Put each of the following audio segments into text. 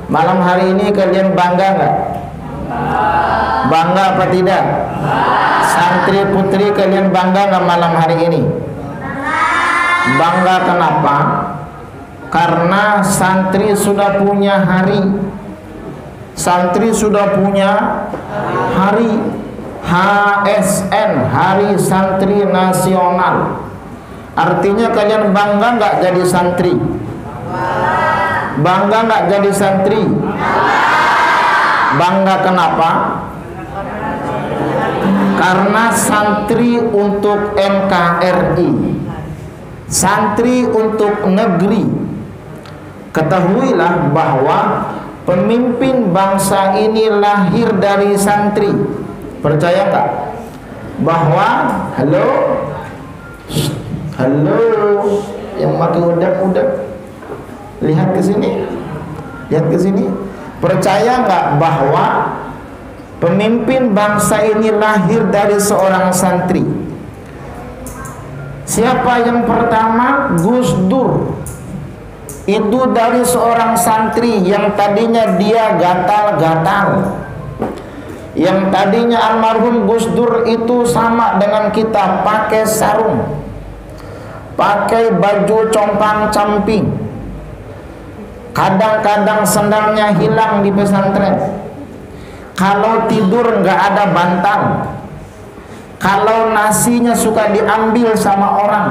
Malam hari ini kalian bangga nggak? Bangga apa tidak? Santri putri kalian bangga nggak malam hari ini? Bangga kenapa? Karena santri sudah punya hari. Santri sudah punya hari HSN, Hari Santri Nasional. Artinya kalian bangga nggak jadi santri? Bangga nggak jadi santri? Bangga kenapa? Karena santri untuk NKRI, santri untuk negeri. Ketahuilah bahwa pemimpin bangsa ini lahir dari santri. Percaya nggak? Bahwa halo, yang pakai udap-udap, lihat ke sini, lihat ke sini. Percaya nggak bahwa pemimpin bangsa ini lahir dari seorang santri? Siapa yang pertama? Gus Dur. Itu dari seorang santri yang tadinya dia gatal-gatal. Yang tadinya almarhum Gus Dur itu sama dengan kita, pakai sarung, pakai baju compang-camping, kadang-kadang sendalnya hilang di pesantren. Kalau tidur nggak ada bantal, kalau nasinya suka diambil sama orang,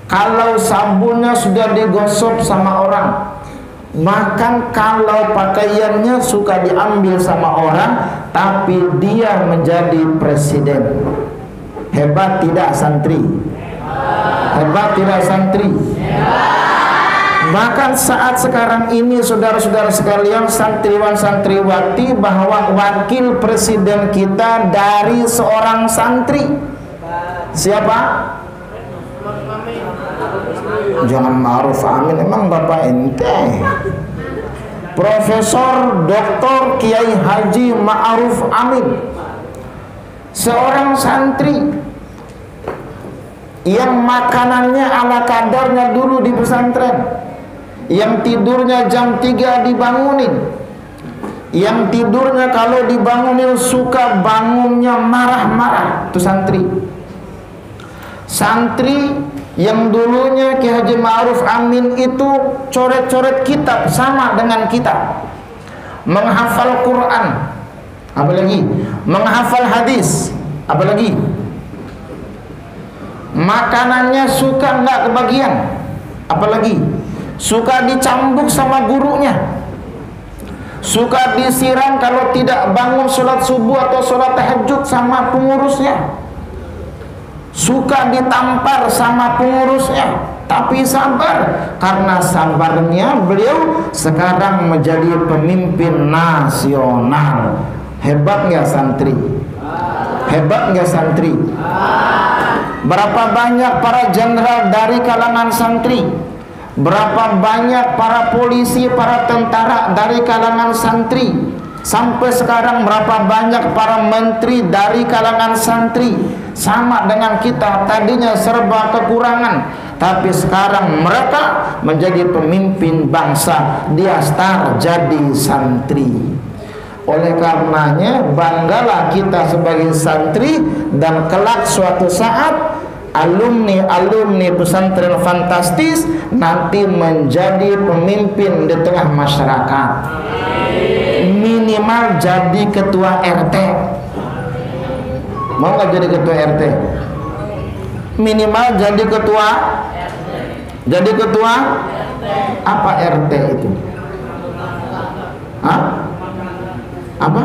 kalau sabunnya sudah digosok sama orang, bahkan kalau pakaiannya suka diambil sama orang, tapi dia menjadi presiden. Hebat tidak santri? Hebat tidak santri? Bahkan saat sekarang ini saudara-saudara sekalian, santriwan santriwati, bahwa wakil presiden kita dari seorang santri. Siapa? Jangan Ma'ruf Amin, emang bapak ente? Profesor Dr. Kiai Haji Ma'ruf Amin, seorang santri yang makanannya ala kadarnya dulu di pesantren, yang tidurnya jam 3 dibangunin, yang tidurnya kalau dibangunin suka bangunnya marah-marah. Itu santri. Santri yang dulunya Ki Haji Ma'ruf Amin itu coret-coret kitab sama dengan kita, menghafal Quran, apalagi menghafal hadis, apalagi makanannya suka nggak kebagian, apalagi suka dicambuk sama gurunya, suka disiram kalau tidak bangun sholat subuh atau sholat tahajud sama pengurusnya, suka ditampar sama pengurusnya. Tapi sabar, karena sabarnya beliau sekarang menjadi pemimpin nasional. Hebat nggak santri? Hebat nggak santri? Berapa banyak para jenderal dari kalangan santri? Berapa banyak para polisi, para tentara dari kalangan santri? Sampai sekarang berapa banyak para menteri dari kalangan santri? Sama dengan kita, tadinya serba kekurangan, tapi sekarang mereka menjadi pemimpin bangsa. Dia star jadi santri. Oleh karenanya banggalah kita sebagai santri, dan kelak suatu saat alumni-alumni pesantren fantastis nanti menjadi pemimpin di tengah masyarakat. Minimal jadi ketua RT. Mau nggak jadi ketua RT? Minimal jadi ketua. Jadi ketua apa RT itu? Hah? Apa?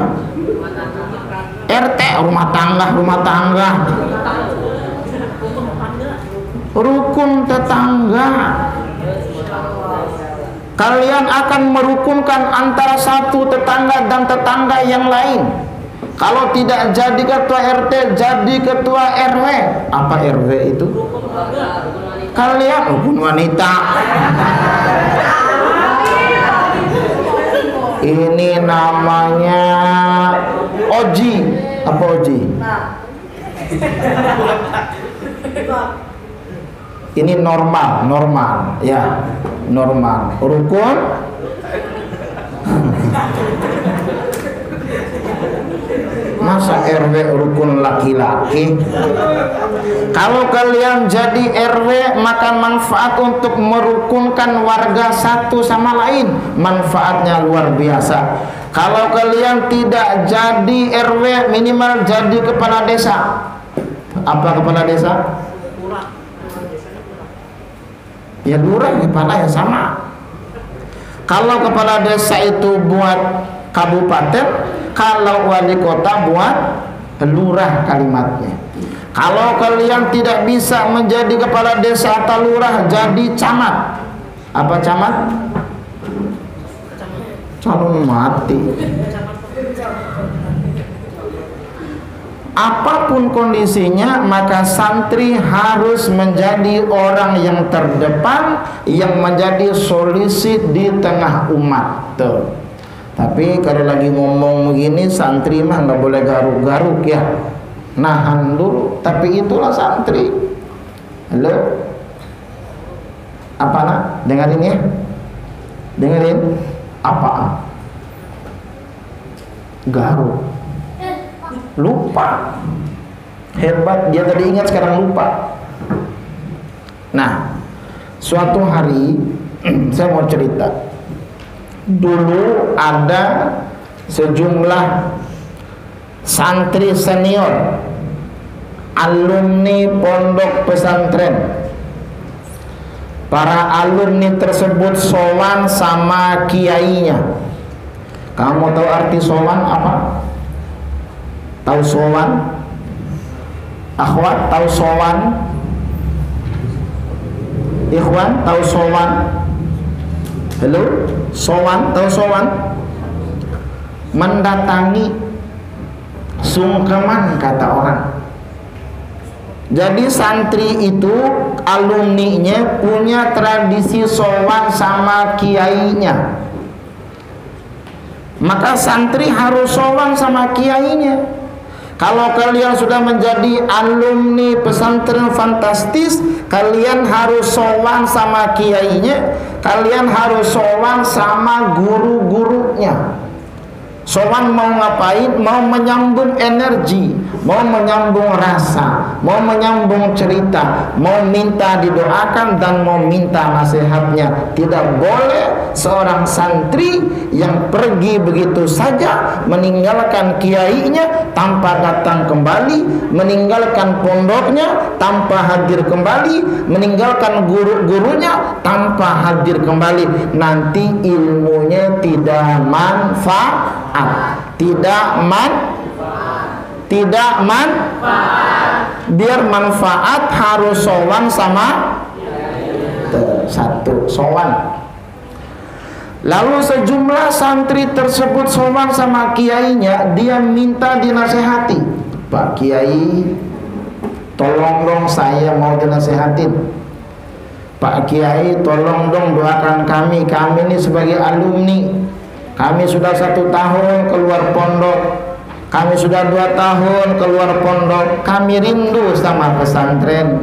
RT rumah tangga, rumah tangga. Rukun tetangga. Kalian akan merukunkan antara satu tetangga dan tetangga yang lain. Kalau tidak jadi ketua RT, jadi ketua RW. Apa RW itu? Kalian rukun wanita. Ini namanya Oji. Apa Oji? Ini normal, ya, normal. Rukun RW rukun laki-laki. Kalau kalian jadi RW, maka manfaat untuk merukunkan warga satu sama lain, manfaatnya luar biasa. Kalau kalian tidak jadi RW, minimal jadi kepala desa. Apa kepala desa? Ya lurah, kepala ya sama. Kalau kepala desa itu buat kabupaten, kalau wali kota buat lurah kalimatnya. Kalau kalian tidak bisa menjadi kepala desa atau lurah, jadi camat. Apa camat? Calon mati. Apapun kondisinya, maka santri harus menjadi orang yang terdepan, yang menjadi solusi di tengah umat. Tuh. Tapi kalau lagi ngomong begini, santri mah nggak boleh garuk-garuk ya, nahan dulu. Tapi itulah santri. Halo, apa nak? Dengerin ya, dengerin. Apa? Garuk. Lupa. Hebat, dia tadi ingat sekarang lupa. Nah, suatu hari saya mau cerita. Dulu ada sejumlah santri senior, alumni pondok pesantren. Para alumni tersebut sowan sama kiainya. Kamu tahu arti sowan apa? Tahu sowan? Akhwat tahu sowan? Ikhwan tahu sowan? Halo? Sowan, tahu sowan? Mendatangi, sungkeman kata orang. Jadi santri itu alumninya punya tradisi sowan sama kiainya. Maka santri harus sowan sama kiainya. Kalau kalian sudah menjadi alumni pesantren fantastis, kalian harus sowan sama kiainya, kalian harus sowan sama guru-gurunya. Sowan mau ngapain? Mau menyambung energi, mau menyambung rasa, mau menyambung cerita, mau minta didoakan dan mau minta nasihatnya. Tidak boleh seorang santri yang pergi begitu saja meninggalkan kiainya tanpa datang kembali, meninggalkan pondoknya tanpa hadir kembali, meninggalkan guru-gurunya tanpa hadir kembali. Nanti ilmunya tidak manfaat. Tidak manfaat. Biar manfaat harus sowan sama satu, sowan. Lalu sejumlah santri tersebut sowan sama kiainya, dia minta dinasehati. Pak Kiai, tolong dong saya mau dinasehatin. Pak Kiai, tolong dong doakan kami ini sebagai alumni. Kami sudah 1 tahun keluar pondok, kami sudah 2 tahun keluar pondok. Kami rindu sama pesantren,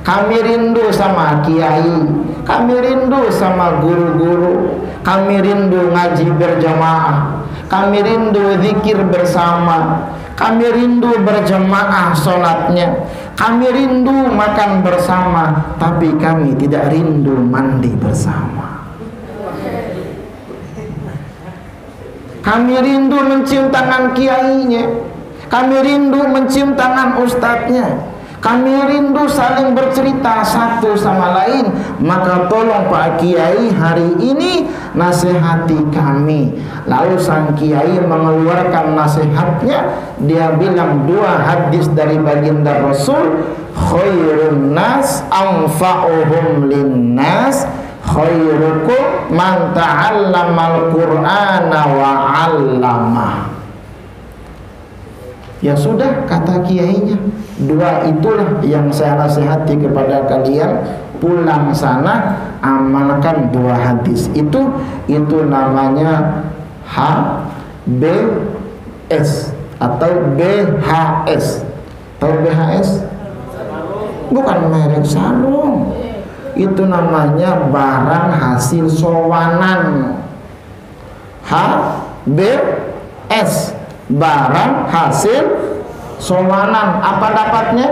kami rindu sama kiai, kami rindu sama guru-guru, kami rindu ngaji berjamaah, kami rindu zikir bersama, kami rindu berjamaah sholatnya, kami rindu makan bersama, tapi kami tidak rindu mandi bersama. Kami rindu mencium tangan kiainya, kami rindu mencium tangan ustadznya, kami rindu saling bercerita satu sama lain. Maka tolong Pak Kiai hari ini nasihati kami. Lalu sang kiai mengeluarkan nasihatnya. Dia bilang 2 hadis dari baginda Rasul, khairun nas anfa'uhum linnas, khairukum man ta'allamal qur'ana wa 'allama. Ya sudah, kata kiainya, 2 itulah yang saya nasihati kepada kalian. Pulang sana amalkan 2 hadis itu namanya HBS atau BHS. Tahu BHS? Bukan merek sarung. Itu namanya barang hasil sowanan. HBS, barang hasil sowanan. Apa dapatnya?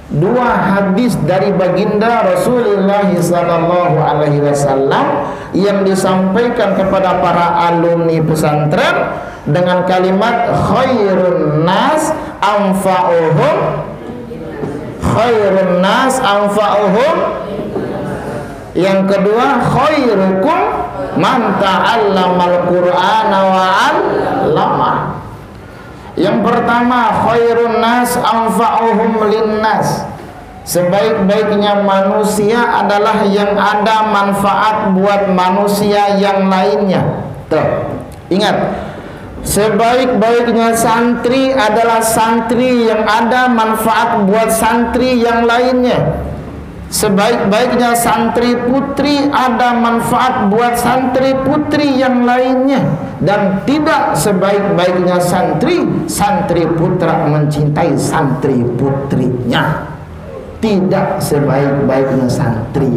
2 hadis dari baginda Rasulullah SAW yang disampaikan kepada para alumni pesantren dengan kalimat khairun nas anfa'uhum, khairun nas anfa'uhum. Yang kedua, khairukum man ta'allamal qur'ana wa 'allamah. Yang pertama, khairun nas anfa'uhum linnas. Sebaik-baiknya manusia adalah yang ada manfaat buat manusia yang lainnya. Tuh, ingat, sebaik-baiknya santri adalah santri yang ada manfaat buat santri yang lainnya. Sebaik-baiknya santri putri ada manfaat buat santri putri yang lainnya. Dan tidak sebaik-baiknya santri putra mencintai santri putrinya. Tidak sebaik-baiknya santri.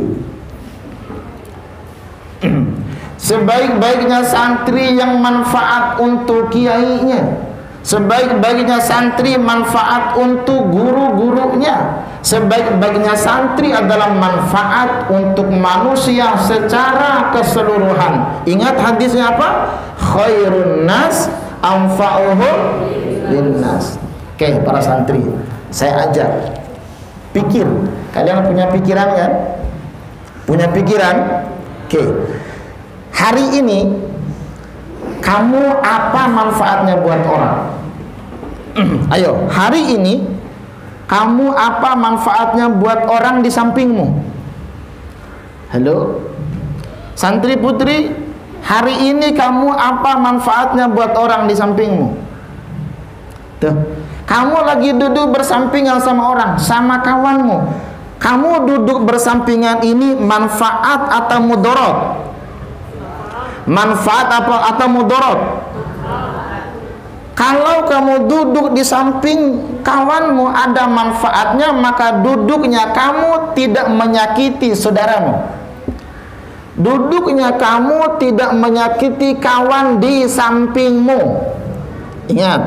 Sebaik-baiknya santri yang manfaat untuk kiainya. Sebaik-baiknya santri manfaat untuk guru-gurunya. Sebaik-baiknya santri adalah manfaat untuk manusia secara keseluruhan. Ingat hadisnya apa? Khairun nas anfa'uhum linnas. Oke, para santri, saya ajak pikir. Kalian punya pikiran kan? Punya pikiran? Oke. Hari ini kamu apa manfaatnya buat orang? Ayo, hari ini kamu apa manfaatnya buat orang di sampingmu? Halo? Santri putri, hari ini kamu apa manfaatnya buat orang di sampingmu? Tuh, kamu lagi duduk bersampingan sama orang, sama kawanmu. Kamu duduk bersampingan ini manfaat atau mudarat? Manfaat apa atau mudarat? Kalau kamu duduk di samping kawanmu ada manfaatnya, maka duduknya kamu tidak menyakiti saudaramu. Duduknya kamu tidak menyakiti kawan di sampingmu. Ingat,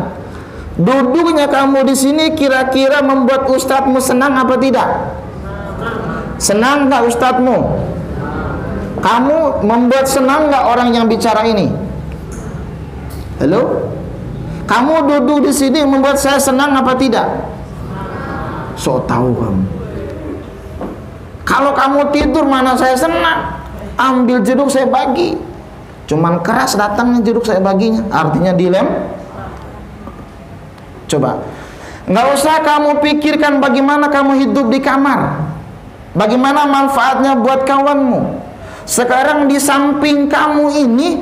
duduknya kamu di sini kira-kira membuat ustadzmu senang apa tidak? Senang nggak ustadzmu? Kamu membuat senang nggak orang yang bicara ini? Halo? Kamu duduk di sini membuat saya senang apa tidak? So tahu kamu. Kalau kamu tidur mana saya senang. Ambil jeruk saya bagi. Cuman keras datangnya jeruk saya baginya. Artinya dilem. Coba. Nggak usah kamu pikirkan bagaimana kamu hidup di kamar. Bagaimana manfaatnya buat kawanmu. Sekarang di samping kamu ini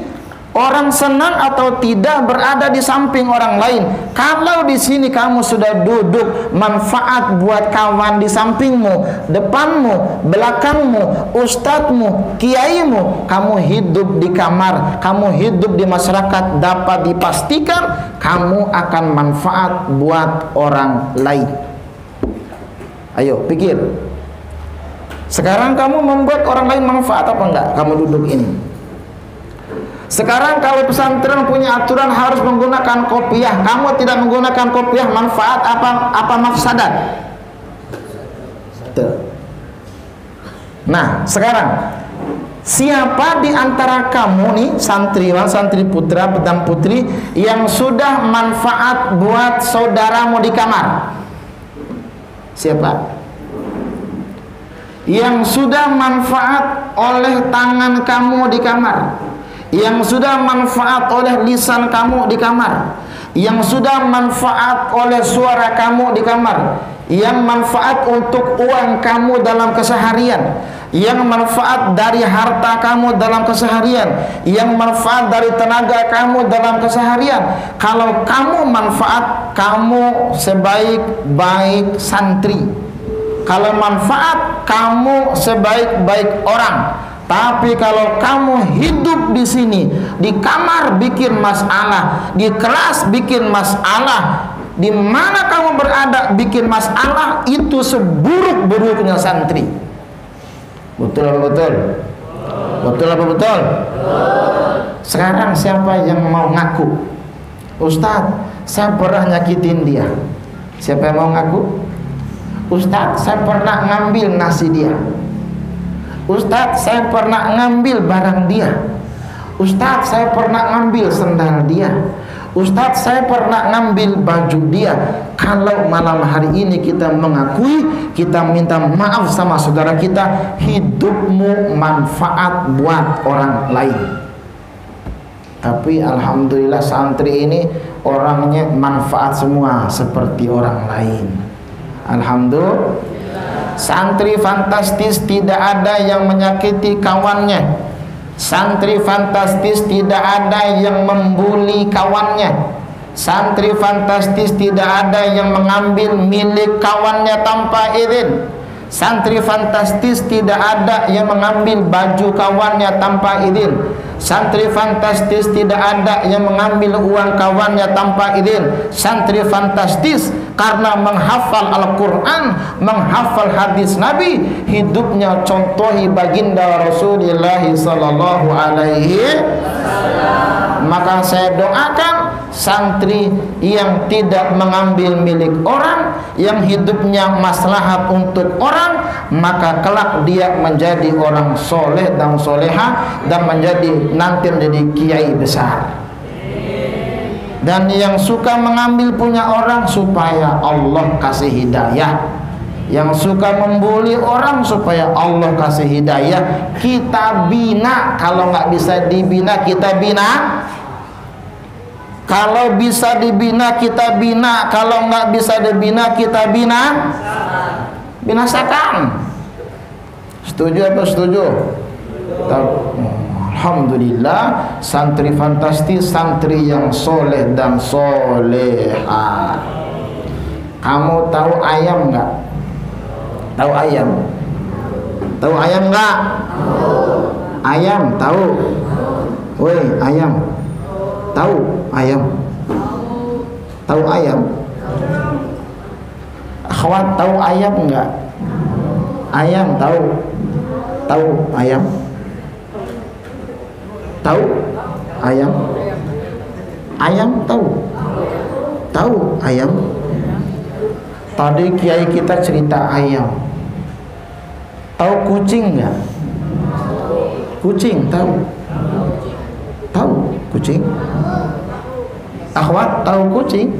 orang senang atau tidak berada di samping orang lain. Kalau di sini kamu sudah duduk, manfaat buat kawan di sampingmu, depanmu, belakangmu, ustadzmu, kiaimu, kamu hidup di kamar, kamu hidup di masyarakat, dapat dipastikan kamu akan manfaat buat orang lain. Ayo pikir. Sekarang kamu membuat orang lain manfaat apa enggak? Kamu duduk ini. Sekarang kalau pesantren punya aturan harus menggunakan kopiah, kamu tidak menggunakan kopiah, manfaat apa mafsadat? Nah, sekarang siapa di antara kamu nih, santriwan, santri putra, dan putri yang sudah manfaat buat saudaramu di kamar? Siapa? Yang sudah manfaat oleh tangan kamu di kamar, yang sudah manfaat oleh lisan kamu di kamar, yang sudah manfaat oleh suara kamu di kamar, yang manfaat untuk uang kamu dalam keseharian, yang manfaat dari harta kamu dalam keseharian, yang manfaat dari tenaga kamu dalam keseharian. Kalau kamu manfaat, kamu sebaik-baik santri. Kalau manfaat, kamu sebaik-baik orang. Tapi kalau kamu hidup di sini, di kamar bikin masalah, di kelas bikin masalah, di mana kamu berada bikin masalah, itu seburuk-buruknya santri. Betul apa betul? Betul apa betul? Sekarang siapa yang mau ngaku? Ustadz, saya pernah nyakitin dia. Siapa yang mau ngaku? Ustadz, saya pernah ngambil nasi dia. Ustadz, saya pernah ngambil barang dia. Ustadz, saya pernah ngambil sendal dia. Ustadz, saya pernah ngambil baju dia. Kalau malam hari ini kita mengakui, kita minta maaf sama saudara kita, hidupmu manfaat buat orang lain. Tapi alhamdulillah santri ini orangnya manfaat semua seperti orang lain. Alhamdulillah. Santri fantastis, tidak ada yang menyakiti kawannya. Santri fantastis, tidak ada yang membuli kawannya. Santri fantastis, tidak ada yang mengambil milik kawannya tanpa izin. Santri fantastis, tidak ada yang mengambil baju kawannya tanpa izin. Santri fantastis, tidak ada yang mengambil uang kawannya tanpa izin. Santri fantastis karena menghafal Al-Quran, menghafal hadis Nabi, hidupnya contohi baginda Rasulullah sallallahu alaihi wasallam. Maka saya doakan santri yang tidak mengambil milik orang, yang hidupnya maslahat untuk orang, maka kelak dia menjadi orang soleh dan soleha, dan nanti menjadi kiai besar. Dan yang suka mengambil punya orang supaya Allah kasih hidayah, yang suka membuli orang supaya Allah kasih hidayah, kita bina. Kalau nggak bisa dibina, kita bina. Kalau bisa dibina, kita bina. Kalau nggak bisa dibina, kita bina. Binasakan. Setuju apa setuju? Alhamdulillah, santri fantastis, santri yang soleh dan soleha. Kamu tahu ayam nggak? Tahu ayam? Tahu ayam nggak? Ayam tahu? Woi ayam, tahu ayam? Tahu ayam? Akhwat tahu ayam nggak? Ayam tahu? Tahu ayam? Tahu ayam? Ayam tahu? Tahu ayam? Tadi kiai kita cerita ayam. Tahu kucing nggak? Kucing tahu? Tahu kucing? Akhwat tahu kucing?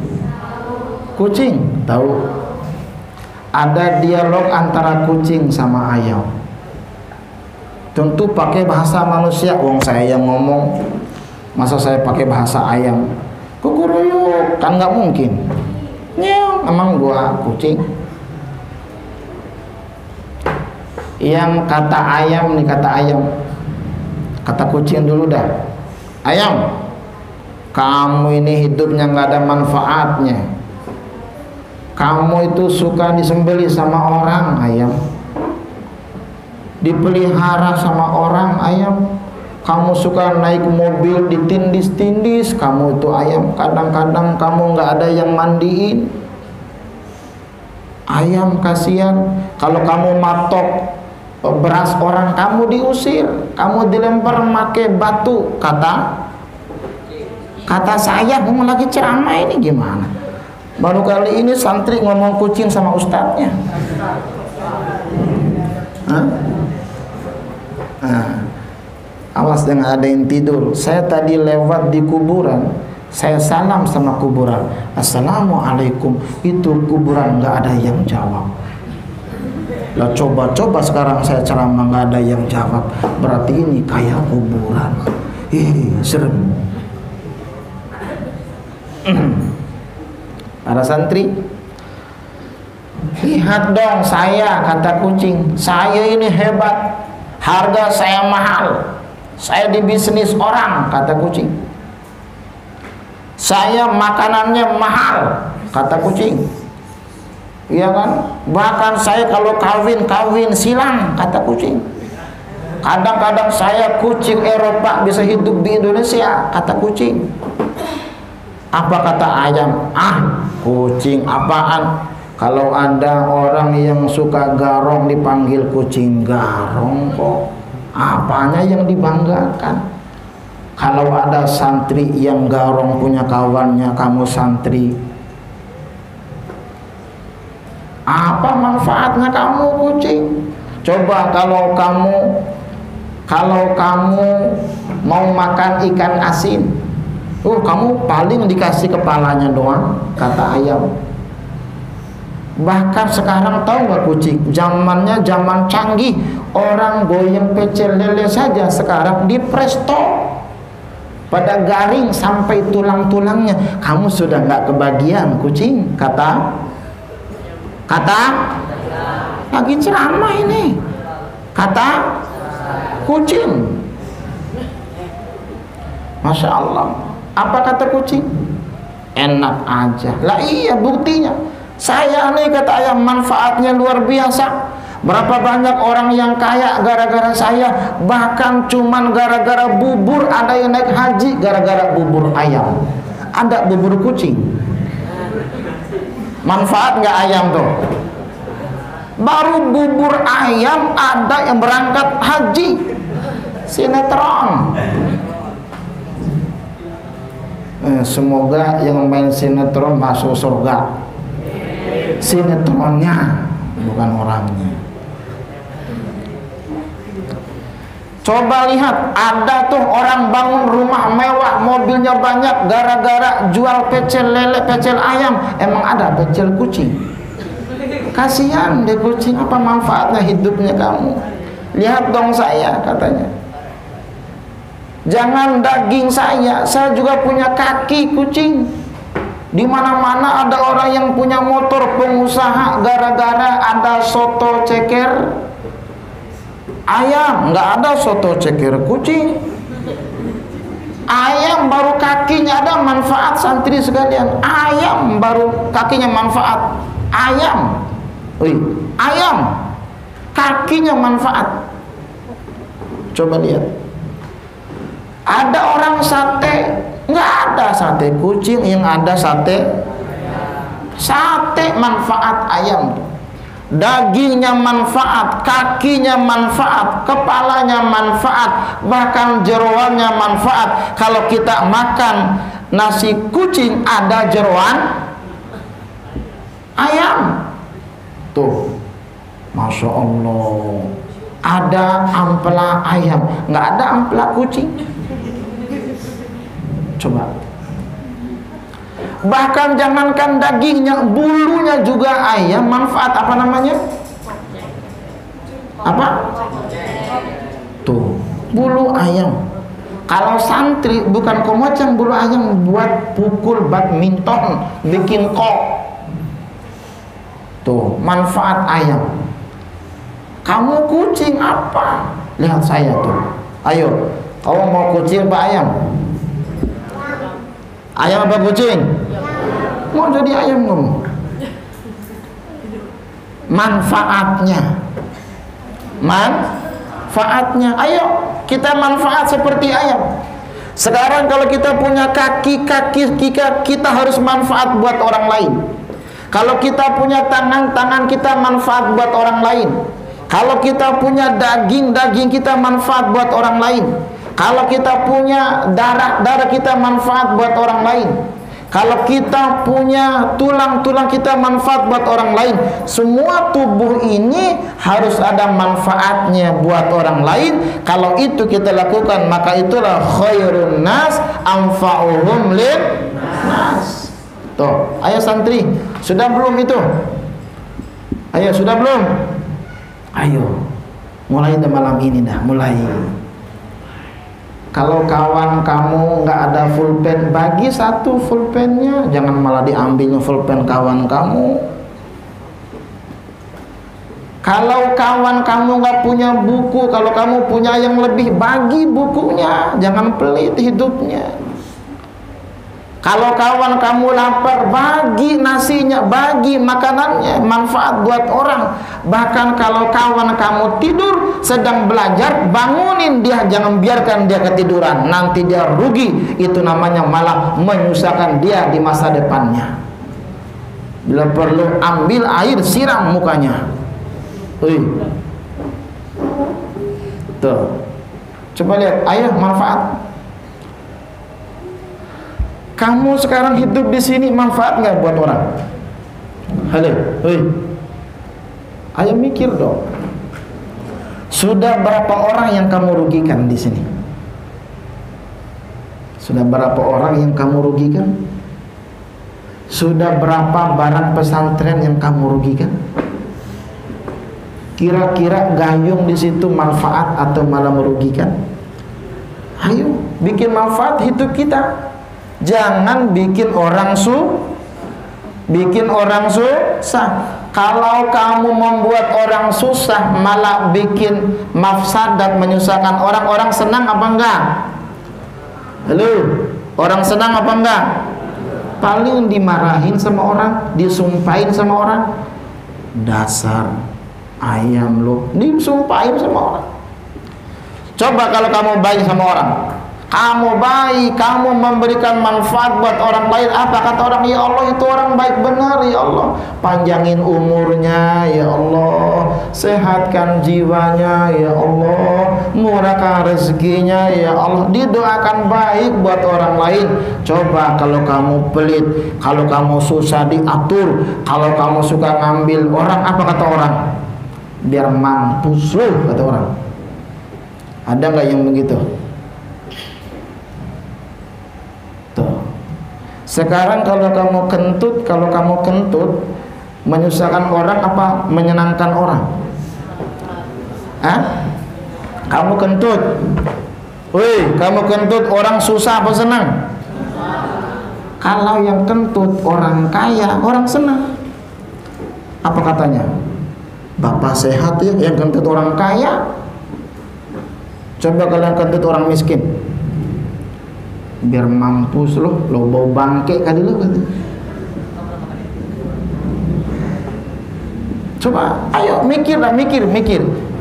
Kucing tahu? Ada dialog antara kucing sama ayam. Tentu pakai bahasa manusia. Wong saya yang ngomong, masa saya pakai bahasa ayam? Kukuruyuk, kan nggak mungkin. Nyong, emang gua kucing. Yang kata ayam nih, kata ayam. Kata kucing dulu dah. Ayam, kamu ini hidupnya nggak ada manfaatnya. Kamu itu suka disembelih sama orang, ayam. Dipelihara sama orang, ayam. Kamu suka naik mobil ditindis-tindis, kamu itu ayam. Kadang-kadang kamu nggak ada yang mandiin. Ayam kasihan. Kalau kamu matok beras orang, kamu diusir, kamu dilempar pakai batu. Kata saya, ngomong lagi ceramah ini gimana? Baru kali ini santri ngomong kucing sama ustadznya. Awas jangan ada yang tidur. Saya tadi lewat di kuburan, saya salam sama kuburan, assalamualaikum. Itu kuburan nggak ada yang jawab. Lah coba sekarang saya ceramah nggak ada yang jawab, berarti ini kayak kuburan. Serem. Para santri, lihat dong saya, kata kucing, saya ini hebat, harga saya mahal, saya di bisnis orang, kata kucing. Saya makanannya mahal, kata kucing. Iya kan? Bahkan saya kalau kawin silang, kata kucing. Kadang-kadang saya kucing Eropa bisa hidup di Indonesia, kata kucing. Apa kata ayam? Kucing apaan? Kalau ada orang yang suka garong dipanggil kucing garong kok. Apanya yang dibanggakan? Kalau ada santri yang garong punya kawannya, kamu santri Apa manfaatnya kamu kucing? Coba kalau kamu mau makan ikan asin, kamu paling dikasih kepalanya doang, kata ayam. Bahkan sekarang tahu nggak kucing, zamannya zaman canggih, orang goyang pecel lele saja sekarang di presto, pada garing sampai tulang-tulangnya. Kamu sudah nggak kebagian kucing, kata lagi ceramah ini, kata kucing. Masya Allah. Apa kata kucing? Enak aja. Lah iya, buktinya saya nih, kata ayam, manfaatnya luar biasa. Berapa banyak orang yang kaya gara-gara saya. Bahkan cuman gara-gara bubur. Ada yang naik haji gara-gara bubur ayam. Ada bubur kucing. Manfaat nggak ayam tuh? Baru bubur ayam ada yang berangkat haji. Sinetron. Semoga yang main sinetron masuk surga. Sinetronnya, bukan orangnya. Coba lihat, ada tuh orang bangun rumah mewah, mobilnya banyak, gara-gara jual pecel lele, pecel ayam. Emang ada pecel kucing? Kasihan deh kucing, apa manfaatnya hidupnya kamu? Lihat dong saya, katanya. Jangan daging saya juga punya kaki kucing. Di mana-mana ada orang yang punya motor, pengusaha, gara-gara ada soto ceker ayam, nggak ada soto ceker kucing. Ayam baru kakinya ada manfaat, santri sekalian. Ayam baru kakinya manfaat. Ayam kakinya manfaat. Coba lihat. Ada orang sate, nggak ada sate kucing, yang ada sate manfaat ayam. Dagingnya manfaat, kakinya manfaat, kepalanya manfaat, bahkan jeroannya manfaat. Kalau kita makan nasi kucing ada jeroan ayam. Tuh, Masya Allah. Ada ampela ayam, nggak ada ampela kucing. Coba. Bahkan jangankan dagingnya, bulunya juga ayam manfaat. Apa namanya? Apa? Tuh, bulu ayam. Kalau santri bukan komocang, bulu ayam buat pukul badminton, bikin kok. Tuh, manfaat ayam. Kamu kucing apa? Lihat saya tuh. Ayo, kamu mau kucing apa ayam? Ayam apa kucing? Mau jadi ayam kamu? Manfaatnya. Ayo kita manfaat seperti ayam. Sekarang kalau kita punya kaki kita harus manfaat buat orang lain. Kalau kita punya tangan kita manfaat buat orang lain. Kalau kita punya daging kita manfaat buat orang lain. Kalau kita punya darah kita manfaat buat orang lain. Kalau kita punya tulang kita manfaat buat orang lain. Semua tubuh ini harus ada manfaatnya buat orang lain. Kalau itu kita lakukan, maka itulah khairun nas anfa'uhum lin nas. Tuh, ayo santri, sudah belum itu? Ayo, sudah belum? Ayo, mulai malam ini dah, mulai. Kalau kawan kamu nggak ada pulpen, bagi satu pulpennya, jangan malah diambilnya pulpen kawan kamu. Kalau kawan kamu nggak punya buku, kalau kamu punya yang lebih, bagi bukunya, jangan pelit hidupnya. Kalau kawan kamu lapar, bagi nasinya, bagi makanannya, manfaat buat orang. Bahkan kalau kawan kamu tidur sedang belajar, bangunin dia, jangan biarkan dia ketiduran, nanti dia rugi. Itu namanya malah menyusahkan dia di masa depannya. Bila perlu ambil air, siram mukanya. Tuh, coba lihat, ayo manfaat. Kamu sekarang hidup di sini, manfaat nggak buat orang? Halo, Ayo mikir dong. Sudah berapa orang yang kamu rugikan di sini? Sudah berapa orang yang kamu rugikan? Sudah berapa barang pesantren yang kamu rugikan? Kira-kira gayung di situ manfaat atau malah merugikan? Ayo bikin manfaat hidup kita. Jangan bikin orang susah. Kalau kamu membuat orang susah malah bikin mafsadat, menyusahkan orang senang apa enggak? Halo, orang senang apa enggak? Paling dimarahin sama orang, disumpahin sama orang. Dasar ayam lo, disumpahin sama orang. Coba kalau kamu baik sama orang, kamu baik, kamu memberikan manfaat buat orang lain, apa kata orang? Ya Allah, itu orang baik benar, ya Allah. Panjangin umurnya, ya Allah. Sehatkan jiwanya, ya Allah. Murahkan rezekinya, ya Allah. Didoakan baik buat orang lain. Coba kalau kamu pelit, kalau kamu susah diatur, kalau kamu suka ngambil orang, apa kata orang? Biar mampus lu, kata orang. Ada nggak yang begitu? Tuh. Sekarang kalau kamu kentut menyusahkan orang apa menyenangkan orang? Hah? Kamu kentut. Woi, kamu kentut orang susah apa senang? Kalau yang kentut orang kaya, orang senang. Apa katanya? Bapak sehat ya, yang kentut orang kaya. Coba kalian kentut orang miskin, biar mampus lo bau bangke kali lo. Coba, ayo mikir.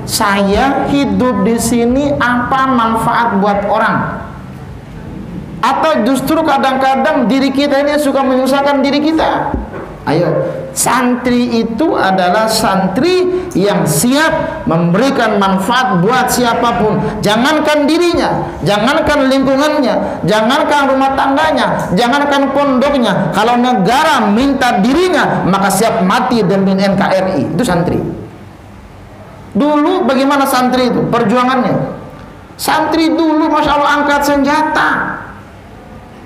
Saya hidup di sini apa manfaat buat orang? Atau justru kadang-kadang diri kita ini suka menyusahkan diri kita? Ayo, santri itu adalah santri yang siap memberikan manfaat buat siapapun. Jangankan dirinya, jangankan lingkungannya, jangankan rumah tangganya, jangankan pondoknya. Kalau negara minta dirinya, maka siap mati demi NKRI. Itu santri. Dulu bagaimana santri itu perjuangannya? Santri dulu Masya Allah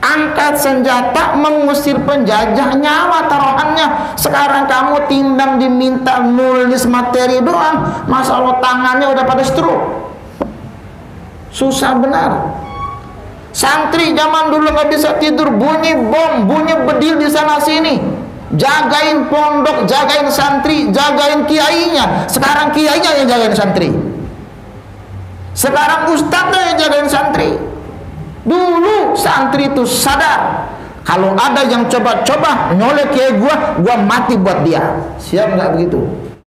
angkat senjata mengusir penjajah, nyawa taruhannya. Sekarang kamu timbang diminta nulis materi doang, Masya Allah tangannya udah pada stroke. Susah benar. Santri zaman dulu nggak bisa tidur, bunyi bom, bunyi bedil di sana sini, jagain pondok, jagain santri, jagain kiainya. Sekarang kiainya yang jagain santri, sekarang ustadznya yang jagain santri. Dulu santri itu sadar, kalau ada yang coba-coba nyolek kiai gua mati buat dia. Siap nggak begitu?